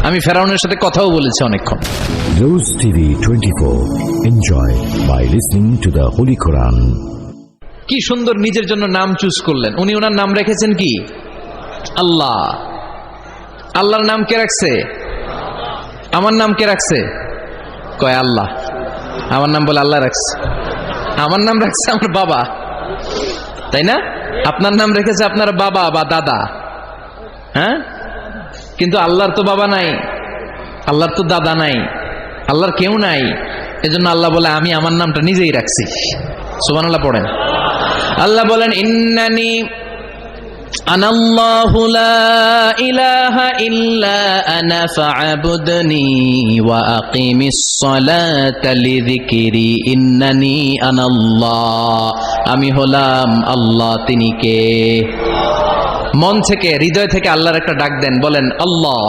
আমি ফেরাউনের সাথে কথাও বলেছি অনেকক্ষণ। Rose TV 24. Enjoy by listening to the Holy Quran. কি সুন্দর নিজের জন্য নাম চুজ করলেন উনি। ওনার নাম রেখেছেন কি? আল্লাহ। আল্লাহর নাম কে রাখছে? আমার নাম কে রাখছে? কয় আল্লাহ। আমার নাম বলে আল্লাহ রাখছে। আমার নাম রাখছে আমার বাবা, তাই না? আপনার নাম রেখেছে আপনার বাবা বা দাদা, হ্যাঁ? কিন্তু আল্লাহর তো বাবা নাই, আল্লাহর তো দাদা নাই, আল্লাহর কেউ নাই। এজন্য আল্লাহ বলে আমি আমার নামটা নিজেই রাখছি। সুবহানাল্লাহ পড়েন। আল্লাহ বলেন ইন্নানি আনাল্লাহু লা ইলাহা ইল্লা আনা ফা'বুদনি ওয়া আকিমিস সালাতা লিযিকরি ইন্নানি আনাল্লাহ। আমি হলাম আল্লাহ, তিনি কে? মন থেকে হৃদয় থেকে আল্লাহর একটা ডাক দেন, বলেন আল্লাহ।